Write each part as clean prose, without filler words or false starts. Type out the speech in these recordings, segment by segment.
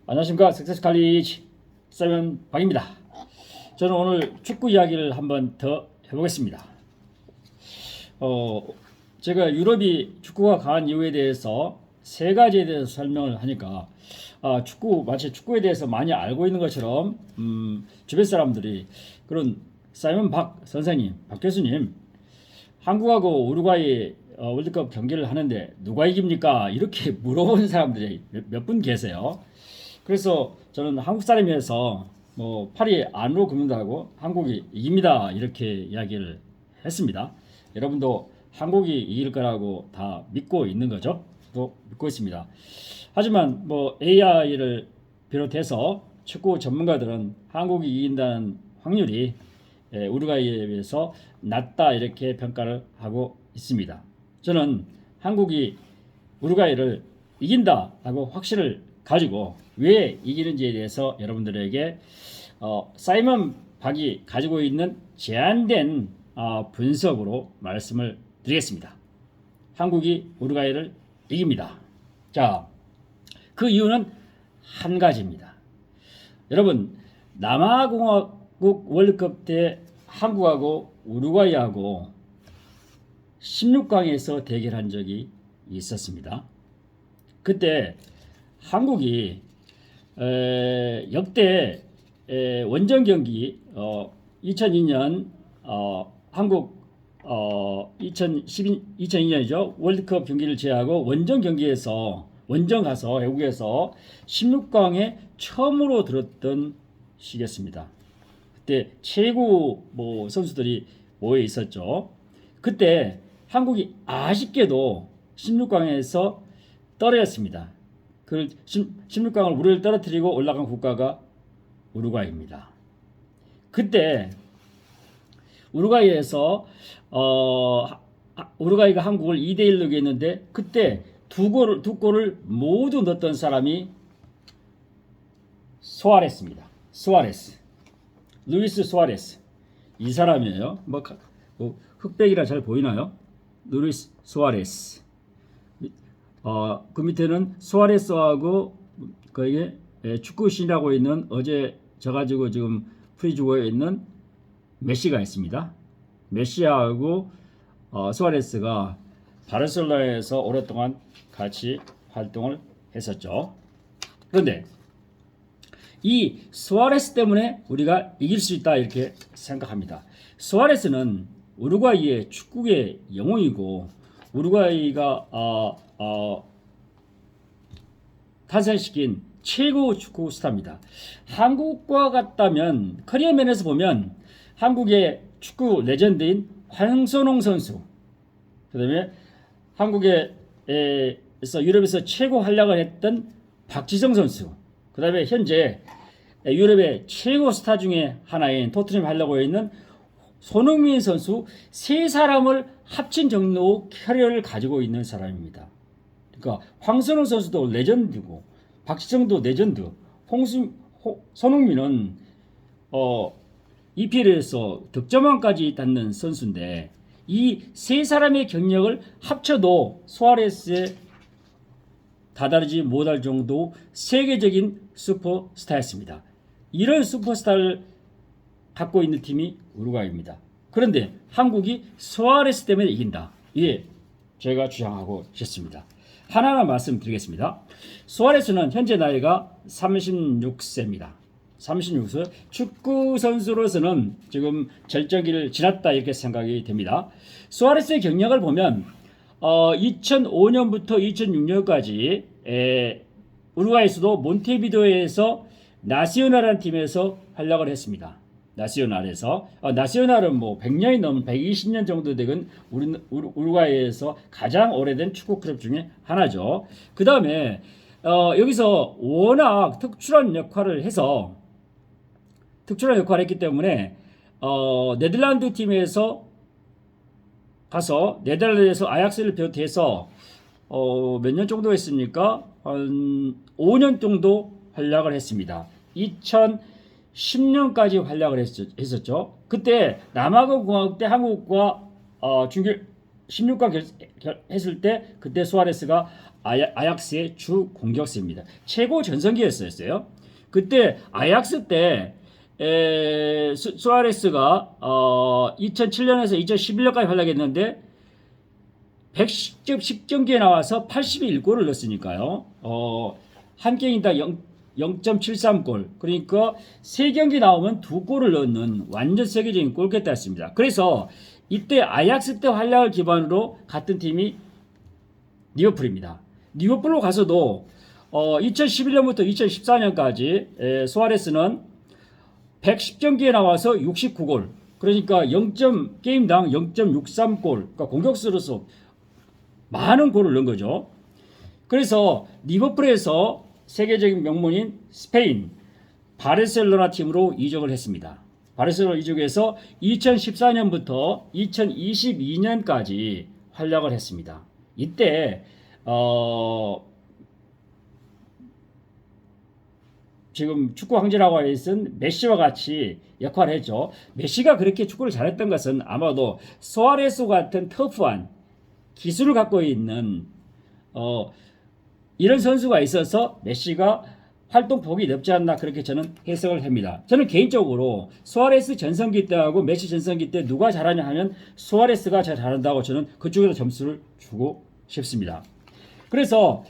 안녕하십니까. 석세스 칼리지 사이먼 박입니다. 저는 오늘 축구 이야기를 한번 더 해보겠습니다. 제가 유럽이 축구가 강한 이유에 대해서 세 가지에 대해서 설명을 하니까 마치 축구에 대해서 많이 알고 있는 것처럼 주변 사람들이 그런 사이먼 박 선생님, 박 교수님, 한국하고 우루과이 월드컵 경기를 하는데 누가 이깁니까? 이렇게 물어보는 사람들이 몇 분 계세요. 그래서 저는 한국 사람이어서 팔이 안으로 굽는다고 한국이 이깁니다 이렇게 이야기를 했습니다. 여러분도 한국이 이길 거라고 다 믿고 있는 거죠? 또 믿고 있습니다. 하지만 AI를 비롯해서 축구 전문가들은 한국이 이긴다는 확률이 우루과이에 비해서 낮다 이렇게 평가를 하고 있습니다. 저는 한국이 우루과이를 이긴다라고 확신을 가지고 왜 이기는지에 대해서 여러분들에게 사이먼 박이 가지고 있는 제한된 분석으로 말씀을 드리겠습니다. 한국이 우루과이를 이깁니다. 자, 그 이유는 한 가지입니다. 여러분, 남아공화국 월드컵 때 한국하고 우루과이하고 16강에서 대결한 적이 있었습니다. 그때 한국이 역대 원정 경기 2002년 한국 2002년이죠. 월드컵 경기를 제외하고 원정 경기에서 원정 가서 외국에서 16강에 처음으로 들었던 시기였습니다. 그때 최고 선수들이 모여 있었죠. 그때 한국이 아쉽게도 16강에서 떨어졌습니다. 그 16강을 우리를 떨어뜨리고 올라간 국가가 우루과이입니다. 그때 우루과이에서 우루과이가 한국을 2대1로 이겼는데 그때 두 골을 모두 넣었던 사람이 수아레스입니다. 루이스 수아레스. 이 사람이에요. 흑백이라 잘 보이나요? 루이스 수아레스. 그 밑에는 수아레스하고 거기에 축구 신하고 있는 어제 져가지고 지금 프리주고에 있는 메시가 있습니다. 메시하고 수아레스가 바르셀로나에서 오랫동안 같이 활동을 했었죠. 그런데 이 수아레스 때문에 우리가 이길 수 있다 이렇게 생각합니다. 수아레스는 우루과이의 축구의 영웅이고 우루과이가 탄생시킨 최고 축구 스타입니다. 한국과 같다면 커리어 면에서 보면 한국의 축구 레전드인 황선홍 선수, 그다음에 한국에서 유럽에서 최고 활약을 했던 박지성 선수, 그다음에 현재 유럽의 최고 스타 중에 하나인 토트넘에 하려고 있는 손흥민 선수 세 사람을 합친 정도 캐리어를 가지고 있는 사람입니다. 그러니까 황선홍 선수도 레전드고 박지성도 레전드, 손흥민은 EPL에서 득점왕까지 닿는 선수인데 이 세 사람의 경력을 합쳐도 수아레스에 다다르지 못할 정도 세계적인 슈퍼스타였습니다. 이런 슈퍼스타를 갖고 있는 팀이 우루과이입니다. 그런데 한국이 수아레스 때문에 이긴다. 이게 제가 주장하고 싶습니다. 하나만 말씀드리겠습니다. 수아레스는 현재 나이가 36세입니다. 36세. 축구 선수로서는 지금 절정기를 지났다 이렇게 생각이 됩니다. 수아레스의 경력을 보면 2005년부터 2006년까지 우루과이에서도 몬테비데오에서 나시오날이라는 팀에서 활약을 했습니다. 나시오날은 100년이 넘은 120년 정도 되는 우루과이에서 가장 오래된 축구 클럽 중에 하나죠. 그 다음에 여기서 워낙 특출한 역할을 했기 때문에 네덜란드 팀에서 가서 네덜란드에서 아약스를 비롯해서 몇 년 정도 했습니까? 한 5년 정도 활약을 했습니다. 2010년까지 활약을 했었죠. 그때 남아공화국 때 한국과 준결 16강 했을 때 그때 수아레스가 아약스의 주 공격수입니다. 최고 전성기였어요. 그때 아약스 때 수아레스가 2007년에서 2011년까지 활약했는데 110경기에 나와서 81골을 넣었으니까요. 한 게임당 0.73골. 그러니까 3경기 나오면 2골을 넣는 완전 세계적인 골게임이었습니다. 그래서 이때 아약스 때 활약을 기반으로 같은 팀이 리버풀입니다. 리버풀로 가서도 2011년부터 2014년까지 수아레스는 110경기에 나와서 69골. 그러니까 게임당 0.63골. 그러니까 공격수로서 많은 골을 넣은 거죠. 그래서 리버풀에서 세계적인 명문인 스페인 바르셀로나 팀으로 이적을 했습니다. 바르셀로나 이적해서 2014년부터 2022년까지 활약을 했습니다. 이때 지금 축구 황제라고 했은 메시와 같이 역할을 했죠. 메시가 그렇게 축구를 잘했던 것은 아마도 수아레스 같은 터프한 기술을 갖고 있는 이런 선수가 있어서 메시가 활동폭이 넓지 않나 그렇게 저는 해석을 합니다. 저는 개인적으로 수아레스 전성기 때하고 메시 전성기 때 누가 잘하냐 하면 수아레스가 잘 잘한다고 저는 그쪽에서 점수를 주고 싶습니다. 그래서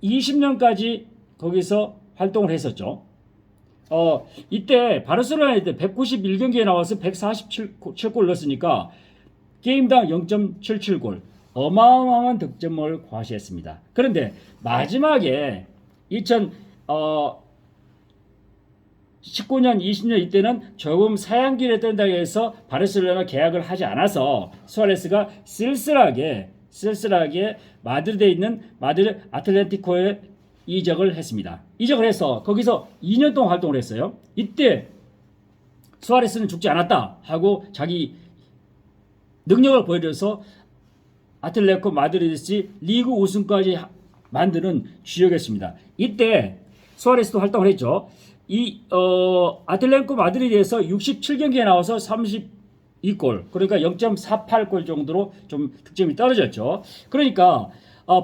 2020년까지 거기서 활동을 했었죠. 이때 바르셀로나 때 191경기에 나와서 147골 넣었으니까 게임당 0.77골. 어마어마한 득점을 과시했습니다. 그런데 마지막에 2019년, 20년 이때는 조금 사양길에 뜬다고 해서 바르셀로나 계약을 하지 않아서 수아레스가 쓸쓸하게 마드리드에 있는 마드리드 아틀레티코에 이적을 했습니다. 이적을 해서 거기서 2년 동안 활동을 했어요. 이때 수아레스는 죽지 않았다 하고 자기 능력을 보여줘서 아틀레티코 마드리드시 리그 우승까지 만드는 주역이었습니다. 이때 수아레스도 활동을 했죠. 아틀레티코 마드리드에서 67경기에 나와서 32골, 그러니까 0.48골 정도로 좀 득점이 떨어졌죠. 그러니까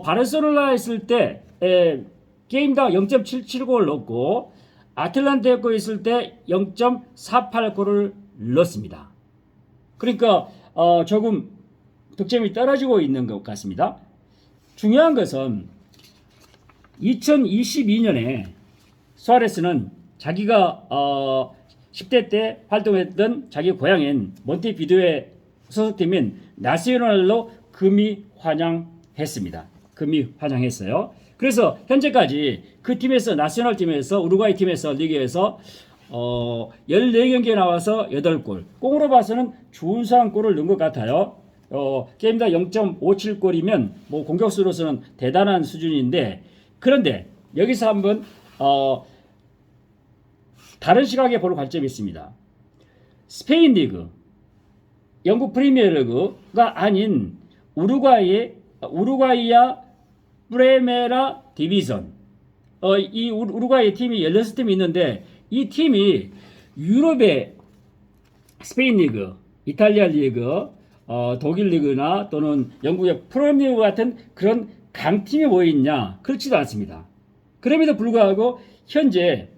바르셀로나 있을 때 게임당 0.77골을 넣고 아틀란티코에 있을 때 0.48골을 넣습니다. 그러니까 조금 득점이 떨어지고 있는 것 같습니다. 중요한 것은 2022년에 수아레스는 자기가 10대 때 활동했던 자기 고향인 몬테비데오의 소속팀인 나시오날로 금이 환영했습니다. 금이 환영했어요. 그래서 현재까지 그 팀에서 나시오날 팀에서 우루과이 팀에서 리그에서 14경기에 나와서 8골. 꽁으로 봐서는 준수한 골을 넣은 것 같아요. 게임당 0.57골이면 뭐 공격수로서는 대단한 수준인데, 그런데 여기서 한번 다른 시각에 볼 관점이 있습니다. 스페인 리그, 영국 프리미어리그가 아닌 우루과이야 프리메라 디비전, 이 우루과이 팀이 16팀이 있는데 이 팀이 유럽의 스페인 리그, 이탈리아 리그, 독일 리그나 또는 영국의 프리미어리그 같은 그런 강팀이 뭐 있냐? 그렇지도 않습니다. 그럼에도 불구하고 현재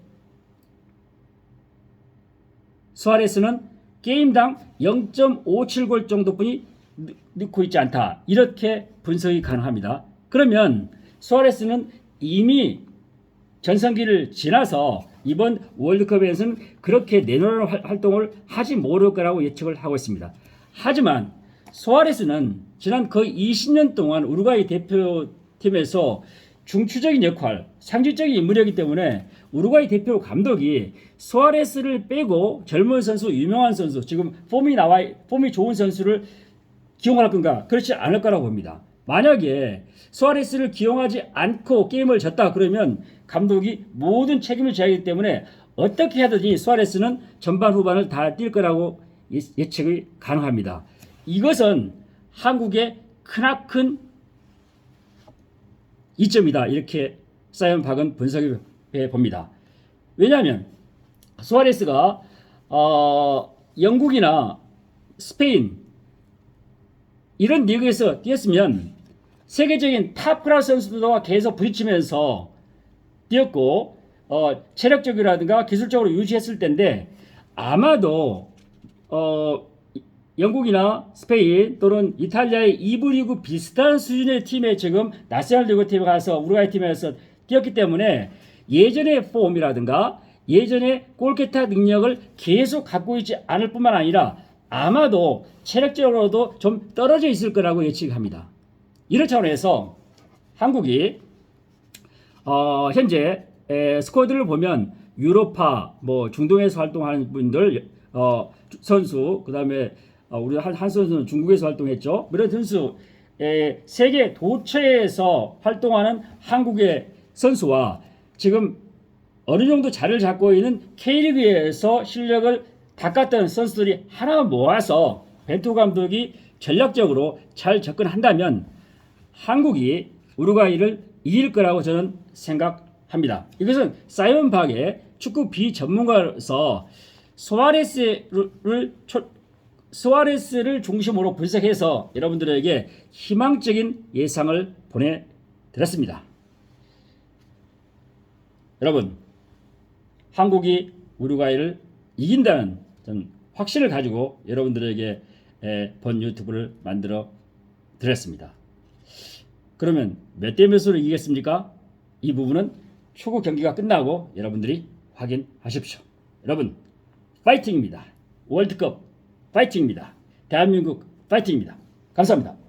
수아레스는 게임당 0.57골 정도뿐이 넣고 있지 않다. 이렇게 분석이 가능합니다. 그러면 수아레스는 이미 전성기를 지나서 이번 월드컵에서는 그렇게 내노라는 활동을 하지 못할 거라고 예측을 하고 있습니다. 하지만 수아레스는 지난 거의 20년 동안 우루과이 대표팀에서 중추적인 역할, 상징적인 인물이기 때문에 우루과이 대표 감독이 수아레스를 빼고 젊은 선수, 유명한 선수, 지금 폼이 좋은 선수를 기용할 건가? 그렇지 않을 거라고 봅니다. 만약에 수아레스를 기용하지 않고 게임을 졌다 그러면 감독이 모든 책임을 져야 하기 때문에 어떻게 하든지 수아레스는 전반 후반을 다 뛸 거라고 예측이 가능합니다. 이것은 한국의 크나큰 이점이다. 이렇게 사이먼 박은 분석해 봅니다. 왜냐하면 수아레스가 영국이나 스페인 이런 리그에서 뛰었으면 세계적인 탑 클래스 선수들과 계속 부딪히면서 뛰었고 체력적이라든가 기술적으로 유지했을 텐데 아마도 영국이나 스페인 또는 이탈리아의 2부 리그 비슷한 수준의 팀에 지금 나셔널 리그 팀에 가서 우루과이 팀에서 뛰었기 때문에 예전의 폼이라든가 예전의 골키터 능력을 계속 갖고 있지 않을 뿐만 아니라 아마도 체력적으로도 좀 떨어져 있을 거라고 예측합니다. 이런 차원에서 한국이 현재 스쿼드를 보면 유로파, 뭐 중동에서 활동하는 분들 선수, 그다음에 우리 한 선수는 중국에서 활동했죠. 이런 선수 세계 도처에서 활동하는 한국의 선수와 지금 어느 정도 자리를 잡고 있는 K리그에서 실력을 닦았던 선수들이 하나 모아서 벤투 감독이 전략적으로 잘 접근한다면 한국이 우루과이를 이길 거라고 저는 생각합니다. 이것은 사이먼 박의 축구 비전문가로서 수아레스를 중심으로 분석해서 여러분들에게 희망적인 예상을 보내드렸습니다. 여러분, 한국이 우루과이를 이긴다는 저는 확신을 가지고 여러분들에게 본 유튜브를 만들어 드렸습니다. 그러면 몇 대 몇으로 이기겠습니까? 이 부분은 축구 경기가 끝나고 여러분들이 확인하십시오. 여러분, 파이팅입니다. 월드컵 파이팅입니다. 대한민국 파이팅입니다. 감사합니다.